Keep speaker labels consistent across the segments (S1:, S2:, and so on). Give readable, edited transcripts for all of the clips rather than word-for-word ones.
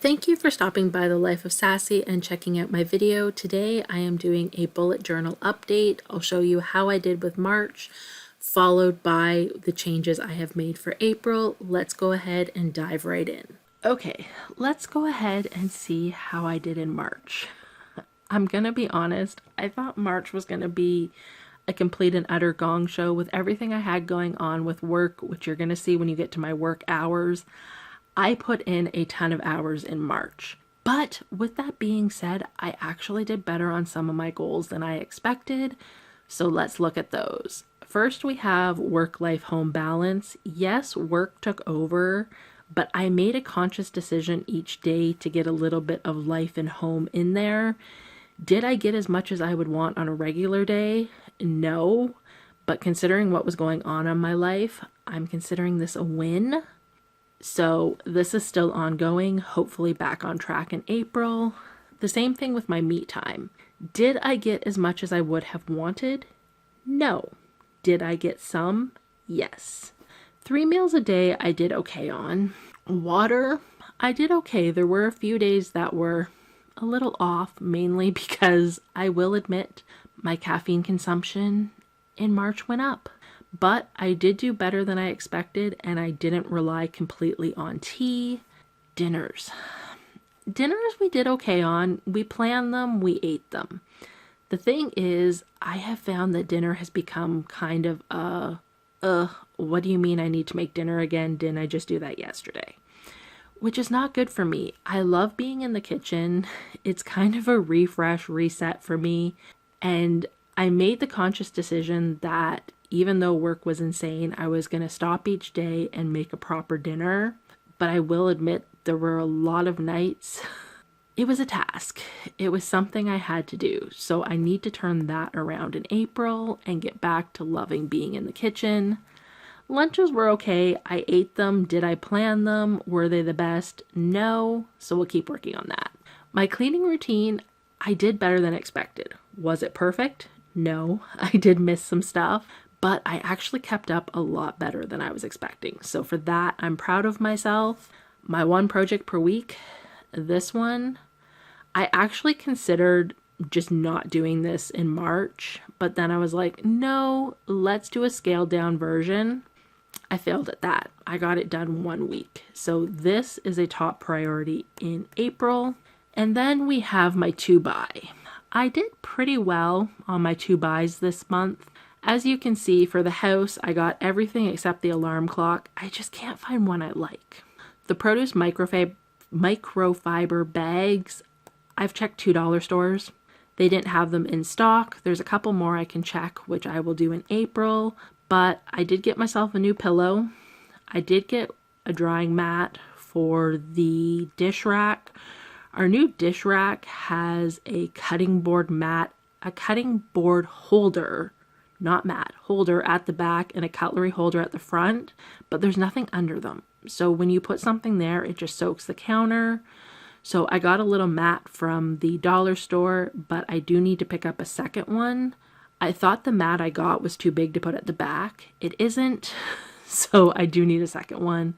S1: Thank you for stopping by the Life of Sassy and checking out my video. Today I am doing a bullet journal update. I'll show you how I did with March, followed by the changes I have made for April. Let's go ahead and dive right in. Okay, let's go ahead and see how I did in March. I'm gonna be honest, I thought March was gonna be a complete and utter gong show with everything I had going on with work, which you're gonna see when you get to my work hours. I put in a ton of hours in March. But with that being said, I actually did better on some of my goals than I expected. So let's look at those. First, we have work-life home balance. Yes, work took over, but I made a conscious decision each day to get a little bit of life and home in there. Did I get as much as I would want on a regular day? No. But considering what was going on in my life, I'm considering this a win. So this is still ongoing, hopefully back on track in April. The same thing with my me time. Did I get as much as I would have wanted? No. Did I get some? Yes. 3 meals a day I did okay on. Water, I did okay. There were a few days that were a little off, mainly because I will admit my caffeine consumption in March went up. But I did do better than I expected, and I didn't rely completely on tea. Dinners we did okay on. We planned them, we ate them. The thing is, I have found that dinner has become kind of what do you mean I need to make dinner again? Didn't I just do that yesterday? Which is not good for me. I love being in the kitchen. It's kind of a refresh, reset for me. And I made the conscious decision that even though work was insane, I was going to stop each day and make a proper dinner. But I will admit there were a lot of nights. It was a task. It was something I had to do. So I need to turn that around in April and get back to loving being in the kitchen. Lunches were okay. I ate them. Did I plan them? Were they the best? No. So we'll keep working on that. My cleaning routine, I did better than expected. Was it perfect? No. I did miss some stuff. But I actually kept up a lot better than I was expecting. So for that, I'm proud of myself. My 1 project per week, this one, I actually considered just not doing this in March. But then I was like, no, let's do a scaled down version. I failed at that. I got it done 1 week. So this is a top priority in April. And then we have my 2-buy. I did pretty well on my 2-buys this month. As you can see, for the house, I got everything except the alarm clock. I just can't find one I like. The produce microfiber bags, I've checked $2 stores. They didn't have them in stock. There's a couple more I can check, which I will do in April. But I did get myself a new pillow. I did get a drying mat for the dish rack. Our new dish rack has a cutting board holder, not mat, holder at the back and a cutlery holder at the front, but there's nothing under them. So when you put something there, it just soaks the counter. So I got a little mat from the dollar store, but I do need to pick up a second one. I thought the mat I got was too big to put at the back. It isn't, so I do need a second one.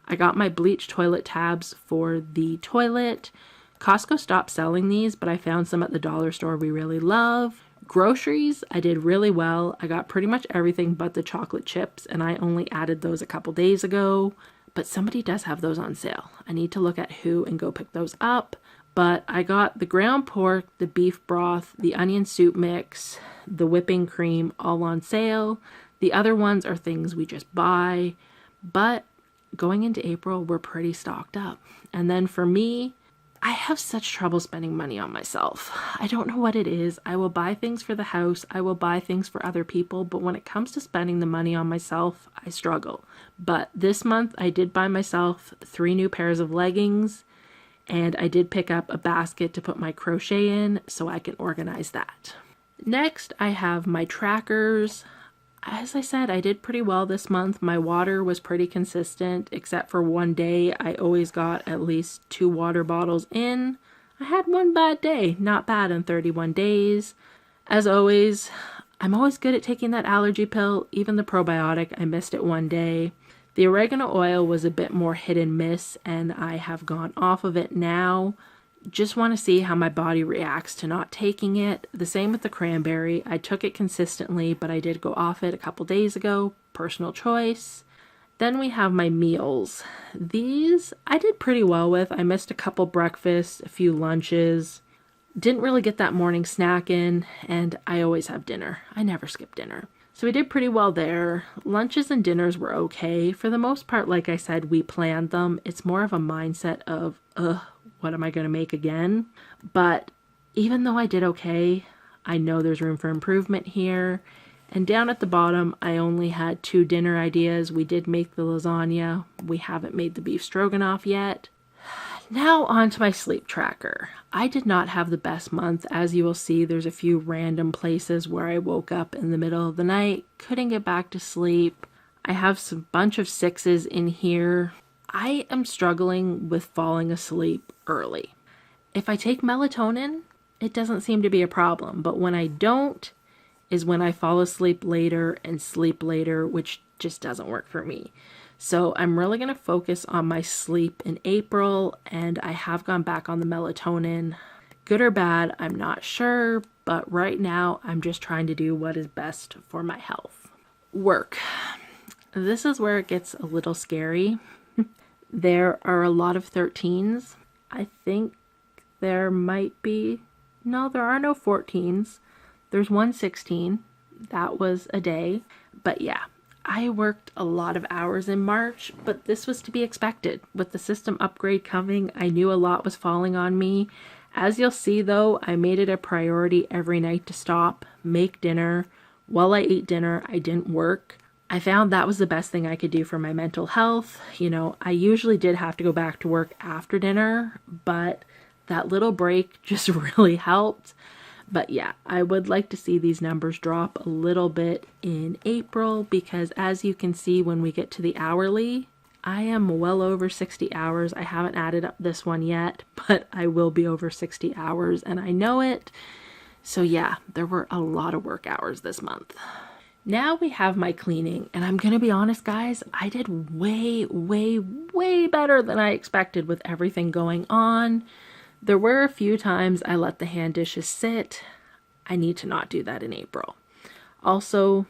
S1: I got my bleach toilet tabs for the toilet. Costco stopped selling these, but I found some at the dollar store we really love. Groceries, I did really well. I got pretty much everything but the chocolate chips, and I only added those a couple days ago. But somebody does have those on sale. I need to look at who and go pick those up. But I got the ground pork, the beef broth, the onion soup mix, the whipping cream all on sale. The other ones are things we just buy. But going into April, we're pretty stocked up. And then for me, I have such trouble spending money on myself. I don't know what it is. I will buy things for the house. I will buy things for other people. But when it comes to spending the money on myself, I struggle. But this month, I did buy myself 3 new pairs of leggings. And I did pick up a basket to put my crochet in so I can organize that. Next, I have my trackers. As I said, I did pretty well this month. My water was pretty consistent, except for one day. I always got at least 2 water bottles in. I had 1 bad day, not bad in 31 days. As always, I'm always good at taking that allergy pill, even the probiotic. I missed it 1 day. The oregano oil was a bit more hit and miss, and I have gone off of it now. Just want to see how my body reacts to not taking it. The same with the cranberry. I took it consistently, but I did go off it a couple days ago. Personal choice. Then we have my meals. These I did pretty well with. I missed a couple breakfasts, a few lunches. Didn't really get that morning snack in, and I always have dinner. I never skip dinner. So we did pretty well there. Lunches and dinners were okay. For the most part, like I said, we planned them. It's more of a mindset of, what am I going to make again? But even though I did okay, I know there's room for improvement here. And down at the bottom, I only had 2 dinner ideas. We did make the lasagna. We haven't made the beef stroganoff yet. Now on to my sleep tracker. I did not have the best month. As you will see, there's a few random places where I woke up in the middle of the night, couldn't get back to sleep. I have some bunch of 6s in here. I am struggling with falling asleep early. If I take melatonin, it doesn't seem to be a problem, but when I don't is when I fall asleep later and sleep later, which just doesn't work for me. So I'm really going to focus on my sleep in April, and I have gone back on the melatonin. Good or bad, I'm not sure, but right now I'm just trying to do what is best for my health. Work. This is where it gets a little scary. There are a lot of 13s. I think there might be, no, there are no 14s. There's one 16. That was a day. But yeah. I worked a lot of hours in March, but this was to be expected. With the system upgrade coming, I knew a lot was falling on me. As you'll see though, I made it a priority every night to stop, make dinner. While I ate dinner, I didn't work. I found that was the best thing I could do for my mental health. You know, I usually did have to go back to work after dinner, but that little break just really helped. But yeah, I would like to see these numbers drop a little bit in April because as you can see when we get to the hourly, I am well over 60 hours. I haven't added up this one yet, but I will be over 60 hours and I know it. So yeah, there were a lot of work hours this month. Now we have my cleaning, and I'm going to be honest, guys, I did way, way, way better than I expected with everything going on. There were a few times I let the hand dishes sit. I need to not do that in April. Also,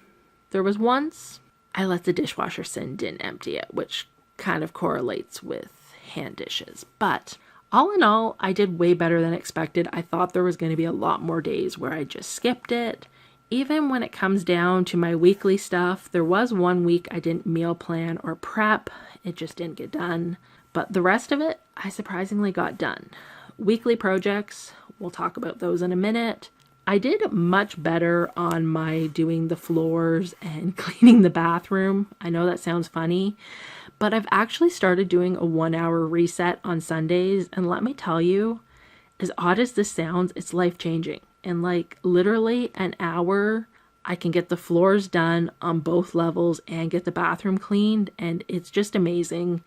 S1: there was once I let the dishwasher sit and didn't empty it, which kind of correlates with hand dishes. But all in all, I did way better than expected. I thought there was going to be a lot more days where I just skipped it. Even when it comes down to my weekly stuff, there was one week I didn't meal plan or prep. It just didn't get done. But the rest of it, I surprisingly got done. Weekly projects, we'll talk about those in a minute. I did much better on my doing the floors and cleaning the bathroom. I know that sounds funny, but I've actually started doing a 1-hour reset on Sundays. And let me tell you, as odd as this sounds, it's life-changing. In like literally an hour, I can get the floors done on both levels and get the bathroom cleaned. And it's just amazing,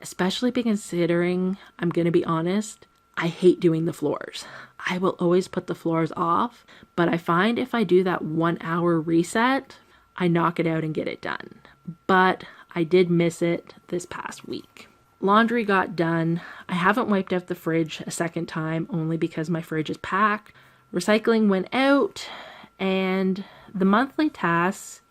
S1: especially considering, I'm going to be honest, I hate doing the floors. I will always put the floors off, but I find if I do that 1-hour reset, I knock it out and get it done. But I did miss it this past week. Laundry got done. I haven't wiped out the fridge a second time only because my fridge is packed. Recycling went out, and the monthly tasks,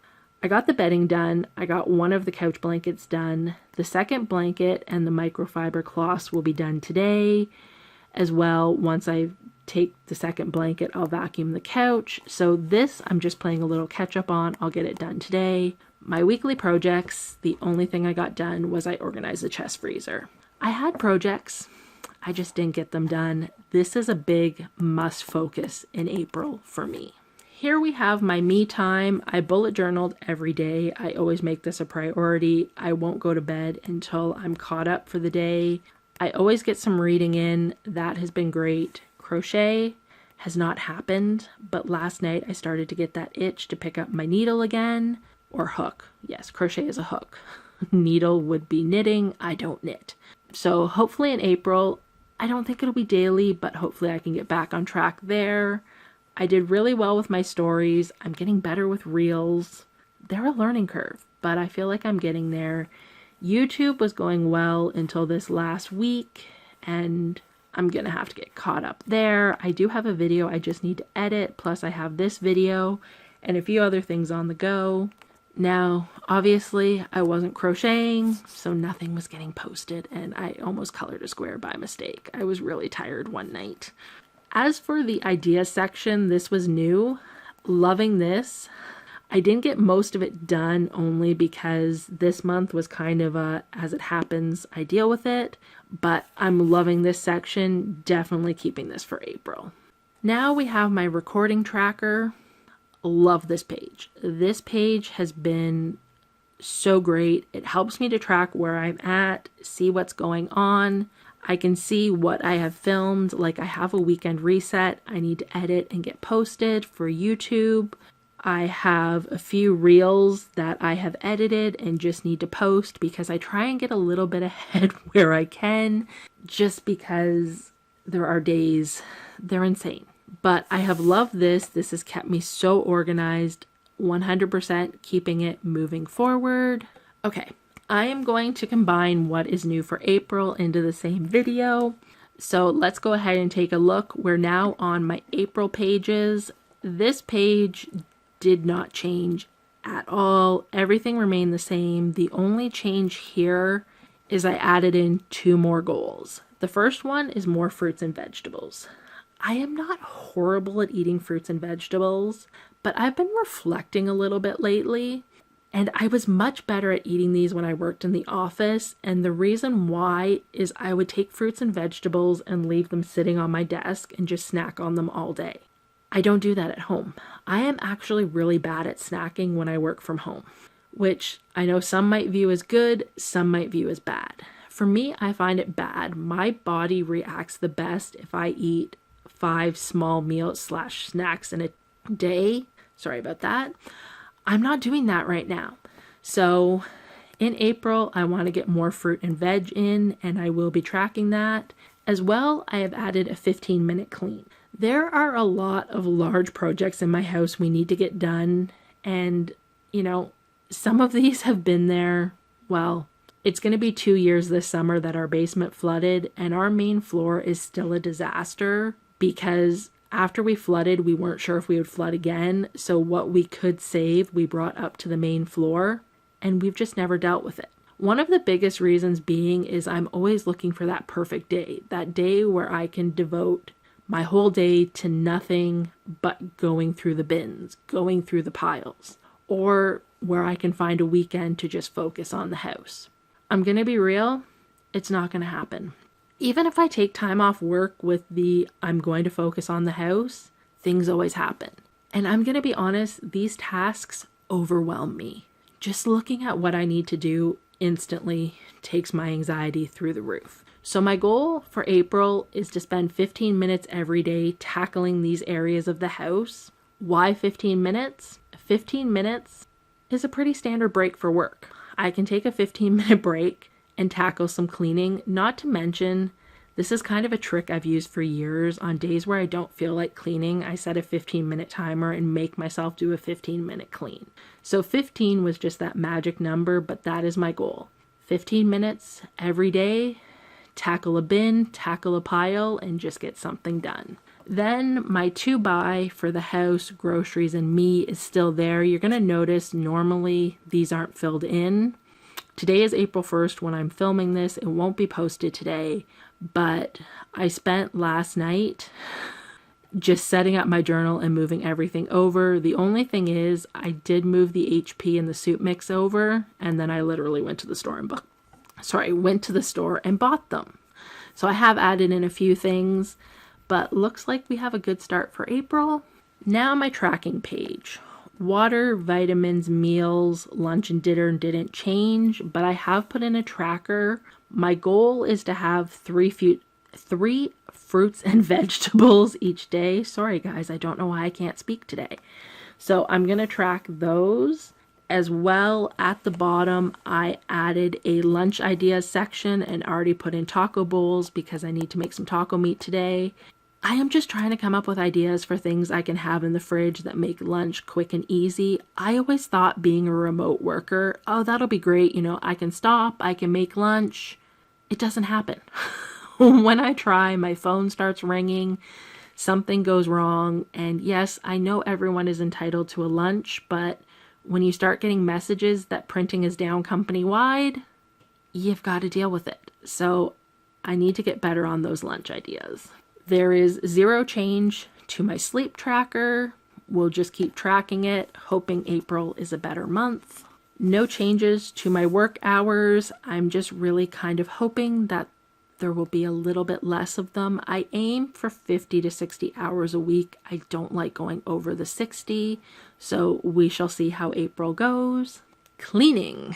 S1: I got the bedding done. I got one of the couch blankets done. The second blanket and the microfiber cloths will be done today. As well, once I take the second blanket, I'll vacuum the couch. So this, I'm just playing a little catch up on. I'll get it done today. My weekly projects, the only thing I got done was I organized the chest freezer. I had projects, I just didn't get them done. This is a big must focus in April for me. Here we have my me time. I bullet journaled every day. I always make this a priority. I won't go to bed until I'm caught up for the day. I always get some reading in. That has been great. Crochet has not happened, but last night I started to get that itch to pick up my needle again, or hook. Yes, crochet is a hook. Needle would be knitting. I don't knit. So hopefully in April, I don't think it'll be daily, but hopefully I can get back on track there. I did really well with my stories. I'm getting better with reels. They're a learning curve, but I feel like I'm getting there. YouTube was going well until this last week, and I'm gonna have to get caught up there. I do have a video I just need to edit, plus I have this video and a few other things on the go. Now, obviously, I wasn't crocheting, so nothing was getting posted, and I almost colored a square by mistake. I was really tired one night. As for the idea section, this was new. Loving this. I didn't get most of it done only because this month was kind of a, as it happens, I deal with it, but I'm loving this section, definitely keeping this for April. Now we have my recording tracker. Love this page. This page has been so great. It helps me to track where I'm at, see what's going on. I can see what I have filmed, like I have a weekend reset I need to edit and get posted for YouTube. I have a few reels that I have edited and just need to post because I try and get a little bit ahead where I can, just because there are days they're insane. But I have loved this. This has kept me so organized, 100% keeping it moving forward. Okay, I am going to combine what is new for April into the same video. So let's go ahead and take a look. We're now on my April pages. This page did not change at all. Everything remained the same. The only change here is I added in 2 more goals. The first one is more fruits and vegetables. I am not horrible at eating fruits and vegetables, but I've been reflecting a little bit lately, and I was much better at eating these when I worked in the office, and the reason why is I would take fruits and vegetables and leave them sitting on my desk and just snack on them all day. I don't do that at home. I am actually really bad at snacking when I work from home, which I know some might view as good, some might view as bad. For me, I find it bad. My body reacts the best if I eat 5 small meals / snacks in a day. Sorry about that. I'm not doing that right now. So in April, I want to get more fruit and veg in, and I will be tracking that. As well, I have added a 15-minute clean. There are a lot of large projects in my house we need to get done, and, you know, some of these have been there, well, it's going to be 2 years this summer that our basement flooded, and our main floor is still a disaster because after we flooded, we weren't sure if we would flood again, so what we could save, we brought up to the main floor, and we've just never dealt with it. One of the biggest reasons being is I'm always looking for that perfect day, that day where I can devote my whole day to nothing but going through the bins, going through the piles, or where I can find a weekend to just focus on the house. I'm going to be real, it's not going to happen. Even if I take time off work with the I'm going to focus on the house, things always happen. And I'm going to be honest, these tasks overwhelm me. Just looking at what I need to do instantly takes my anxiety through the roof. So my goal for April is to spend 15 minutes every day tackling these areas of the house. Why 15 minutes? 15 minutes is a pretty standard break for work. I can take a 15-minute break and tackle some cleaning. Not to mention, this is kind of a trick I've used for years. On days where I don't feel like cleaning, I set a 15-minute timer and make myself do a 15-minute clean. So 15 was just that magic number, but that is my goal. 15 minutes every day, tackle a bin, tackle a pile, and just get something done. Then my to buy for the house, groceries, and me is still there. You're going to notice normally these aren't filled in. Today is April 1st when I'm filming this. It won't be posted today, but I spent last night just setting up my journal and moving everything over. The only thing is I did move the HP and the soup mix over, and then I literally went to the store and bought them. So I have added in a few things, but looks like we have a good start for April. Now my tracking page. Water, vitamins, meals, lunch, and dinner didn't change, but I have put in a tracker. My goal is to have 3 fruits and vegetables each day. Sorry guys, I don't know why I can't speak today. So I'm going to track those. As well, at the bottom, I added a lunch ideas section and already put in taco bowls because I need to make some taco meat today. I am just trying to come up with ideas for things I can have in the fridge that make lunch quick and easy. I always thought being a remote worker, oh, that'll be great. I can stop, I can make lunch. It doesn't happen. When I try, my phone starts ringing, something goes wrong. And yes, I know everyone is entitled to a lunch, but when you start getting messages that printing is down company-wide, you've got to deal with it. So I need to get better on those lunch ideas. There is zero change to my sleep tracker. We'll just keep tracking it, hoping April is a better month. No changes to my work hours. I'm just really kind of hoping that there will be a little bit less of them. I aim for 50 to 60 hours a week. I don't like going over the 60, so we shall see how April goes. Cleaning.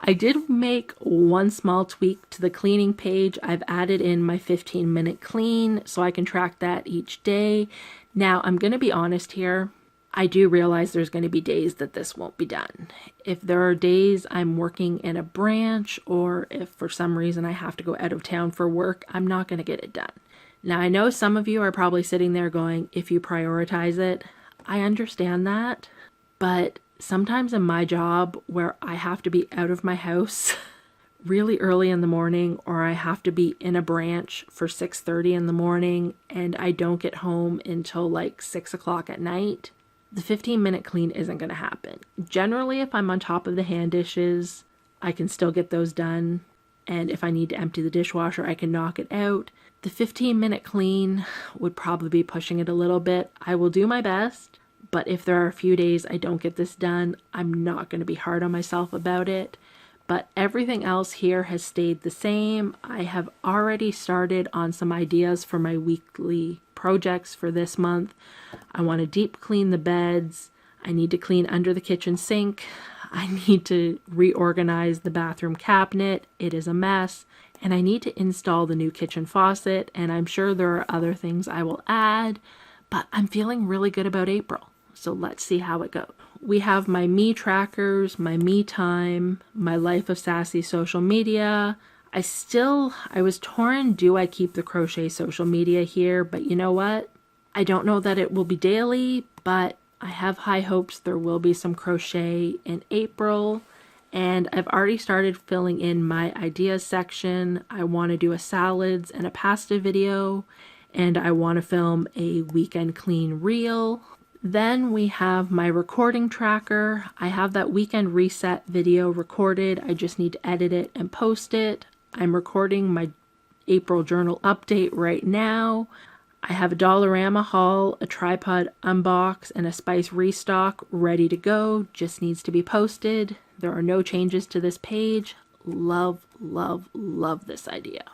S1: I did make one small tweak to the cleaning page. I've added in my 15-minute clean so I can track that each day. Now, I'm going to be honest here. I do realize there's going to be days that this won't be done. If there are days I'm working in a branch, or if for some reason I have to go out of town for work, I'm not going to get it done. Now, I know some of you are probably sitting there going, if you prioritize it, I understand that, but sometimes in my job where I have to be out of my house really early in the morning, or I have to be in a branch for 6:30 in the morning and I don't get home until like 6 o'clock at night, the 15-minute clean isn't going to happen. Generally, if I'm on top of the hand dishes, I can still get those done. And if I need to empty the dishwasher, I can knock it out. The 15-minute clean would probably be pushing it a little bit. I will do my best, but if there are a few days I don't get this done, I'm not going to be hard on myself about it. But everything else here has stayed the same. I have already started on some ideas for my weekly projects for this month. I want to deep clean the beds. I need to clean under the kitchen sink. I need to reorganize the bathroom cabinet. It is a mess. And I need to install the new kitchen faucet. And I'm sure there are other things I will add. But I'm feeling really good about April. So let's see how it goes. We have my me trackers, my me time, my Life of Sassy social media. I was torn, do I keep the crochet social media here? But you know what? I don't know that it will be daily, but I have high hopes there will be some crochet in April. And I've already started filling in my ideas section. I want to do a salads and a pasta video, and I want to film a weekend clean reel. Then we have my recording tracker. I have that weekend reset video recorded. I just need to edit it and post it. I'm recording my April journal update right now. I have a Dollarama haul, a tripod unbox, and a spice restock ready to go. Just needs to be posted. There are no changes to this page. Love, love, love this idea.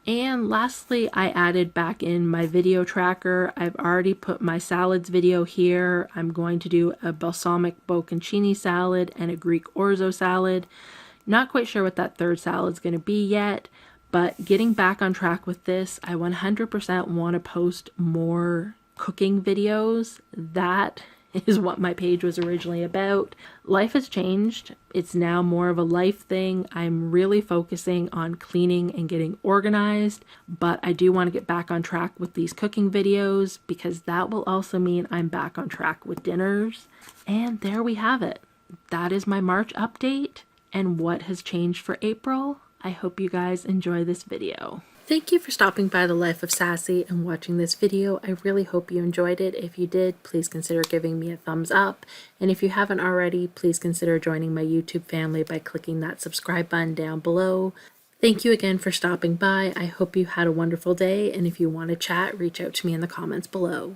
S1: And lastly, I added back in my video tracker. I've already put my salads video here. I'm going to do a balsamic bocconcini salad and a Greek orzo salad. Not quite sure what that third salad is going to be yet, but getting back on track with this, I 100% want to post more cooking videos. That is what my page was originally about. Life has changed. It's now more of a life thing. I'm really focusing on cleaning and getting organized, but I do want to get back on track with these cooking videos because that will also mean I'm back on track with dinners. And there we have it. That is my March update and what has changed for April. I hope you guys enjoy this video. Thank you for stopping by the Life of Sassy and watching this video. I really hope you enjoyed it. If you did, please consider giving me a thumbs up. And if you haven't already, please consider joining my YouTube family by clicking that subscribe button down below. Thank you again for stopping by. I hope you had a wonderful day. And if you want to chat, reach out to me in the comments below.